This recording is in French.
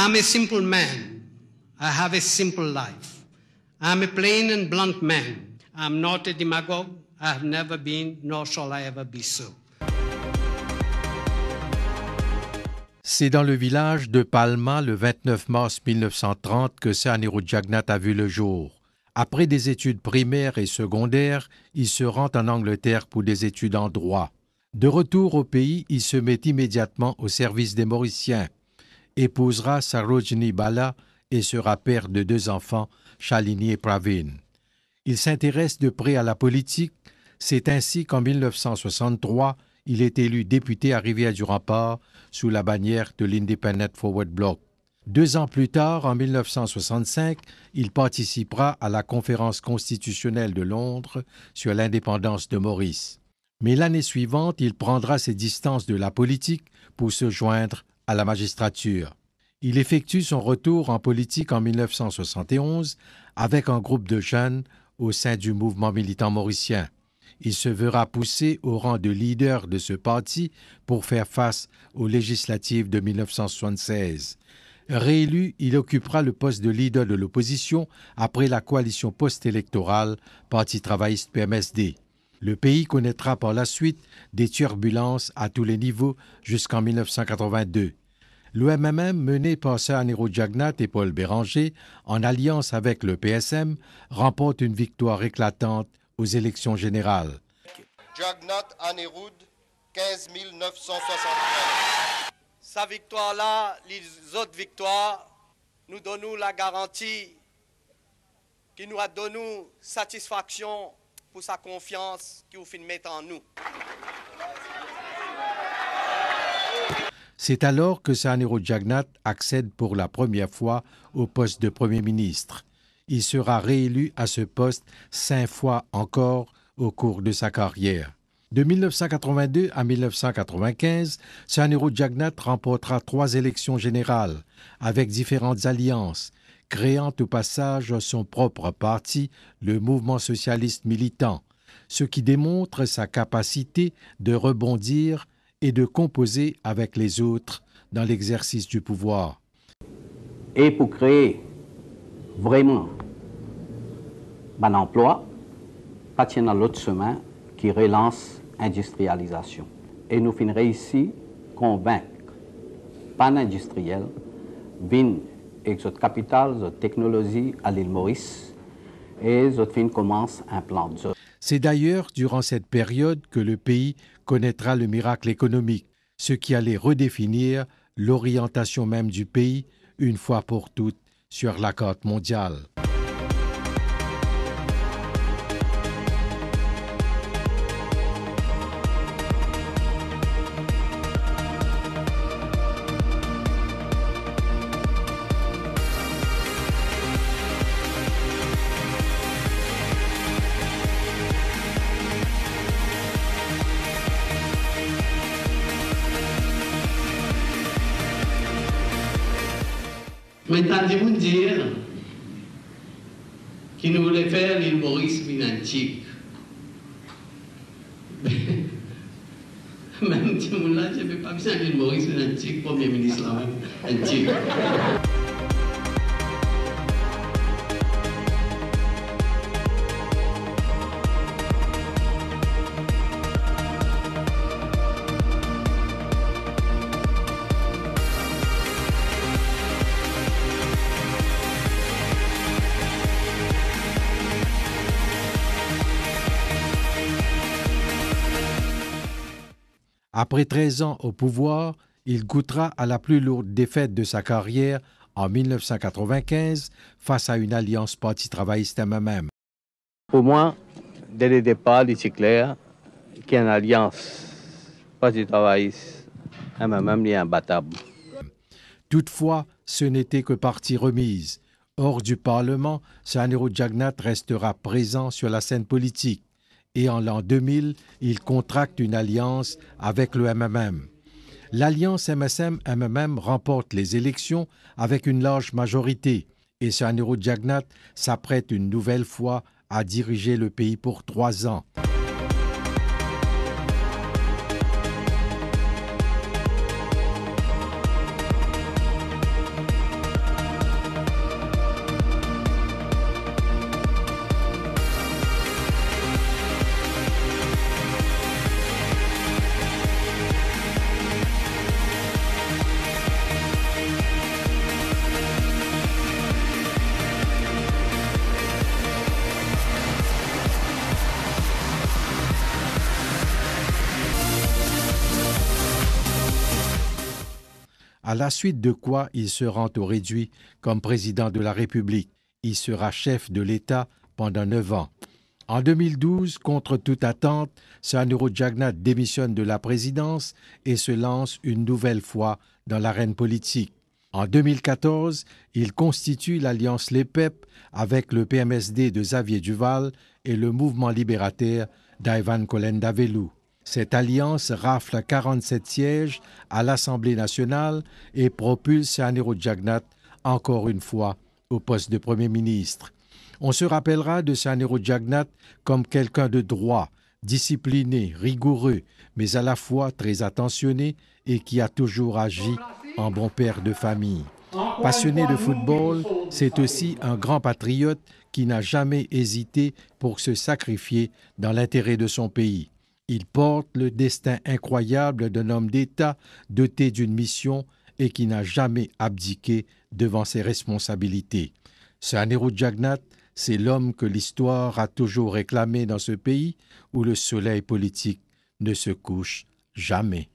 I'm a simple man. I have a simple life. I'm a plain and blunt man. I'm not a demagogue. I have never been, nor shall I ever be so. C'est dans le village de Palma, le 29 mars 1930, que Sir Jagannath a vu le jour. Après des études primaires et secondaires, il se rend en Angleterre pour des études en droit. De retour au pays, il se met immédiatement au service des Mauriciens, épousera Sarojini Bala et sera père de 2 enfants, Shalini et Praveen. Il s'intéresse de près à la politique. C'est ainsi qu'en 1963, il est élu député à Rivière-du-Rempart sous la bannière de l'Independent Forward Bloc. 2 ans plus tard, en 1965, il participera à la conférence constitutionnelle de Londres sur l'indépendance de Maurice. Mais l'année suivante, il prendra ses distances de la politique pour se joindre à la magistrature. Il effectue son retour en politique en 1971 avec un groupe de jeunes au sein du mouvement militant mauricien. Il se verra poussé au rang de leader de ce parti pour faire face aux législatives de 1976. Réélu, il occupera le poste de leader de l'opposition après la coalition post-électorale Parti travailliste PMSD. Le pays connaîtra par la suite des turbulences à tous les niveaux jusqu'en 1982. L'OMM, mené par Sir Jagannath et Paul Béranger, en alliance avec le PSM, remporte une victoire éclatante aux élections générales. Jagannath Anirudh, 15 973. Sa victoire-là, les autres victoires, nous donnons la garantie qui nous a donné satisfaction pour sa confiance qu'il fait mettre en nous. C'est alors que Sir Jagannath accède pour la première fois au poste de Premier ministre. Il sera réélu à ce poste 5 fois encore au cours de sa carrière. De 1982 à 1995, Sir Jagannath remportera 3 élections générales avec différentes alliances, créant au passage son propre parti, le Mouvement socialiste militant, ce qui démontre sa capacité de rebondir et de composer avec les autres dans l'exercice du pouvoir. Et pour créer vraiment un emploi, pas dans l'autre chemin qui relance industrialisation. Et nous finirons ici convaincre pas industriel, vin exot capital, exot technologie à l'île Maurice et exot fin commence un plan de. C'est d'ailleurs durant cette période que le pays connaîtra le miracle économique, ce qui allait redéfinir l'orientation même du pays une fois pour toutes sur la carte mondiale. M'entendez-vous dire qu'il nous voulait faire l'île Maurice antique? Même si on l'a, je ne vais pas besoin de l'île Maurice antique, Premier ministre là antique. Après 13 ans au pouvoir, il goûtera à la plus lourde défaite de sa carrière en 1995 face à une alliance Parti travailliste MMM. Pour moi, dès le départ, il est clair qu'il y a une alliance Parti travailliste MMM est imbattable. Toutefois, ce n'était que partie remise. Hors du Parlement, Sir Jagannath restera présent sur la scène politique. Et en l'an 2000, il contracte une alliance avec le MMM. L'alliance MSM-MMM remporte les élections avec une large majorité et Sir Jagannath s'apprête une nouvelle fois à diriger le pays pour 3 ans. à la suite de quoi il se rend au réduit comme président de la République. Il sera chef de l'État pendant 9 ans. En 2012, contre toute attente, Sihanouk Jagnat démissionne de la présidence et se lance une nouvelle fois dans l'arène politique. En 2014, il constitue l'alliance LEPEP avec le PMSD de Xavier Duval et le mouvement libérateur d'Ivan Kolenda-Velou. Cette alliance rafle 47 sièges à l'Assemblée nationale et propulse Sihanouk Jagnat encore une fois au poste de Premier ministre. On se rappellera de Sihanouk Jagnat comme quelqu'un de droit, discipliné, rigoureux, mais à la fois très attentionné et qui a toujours agi en bon père de famille. Passionné de football, c'est aussi un grand patriote qui n'a jamais hésité pour se sacrifier dans l'intérêt de son pays. Il porte le destin incroyable d'un homme d'État doté d'une mission et qui n'a jamais abdiqué devant ses responsabilités. Sihanouk Jagnat, c'est l'homme que l'histoire a toujours réclamé dans ce pays où le soleil politique ne se couche jamais.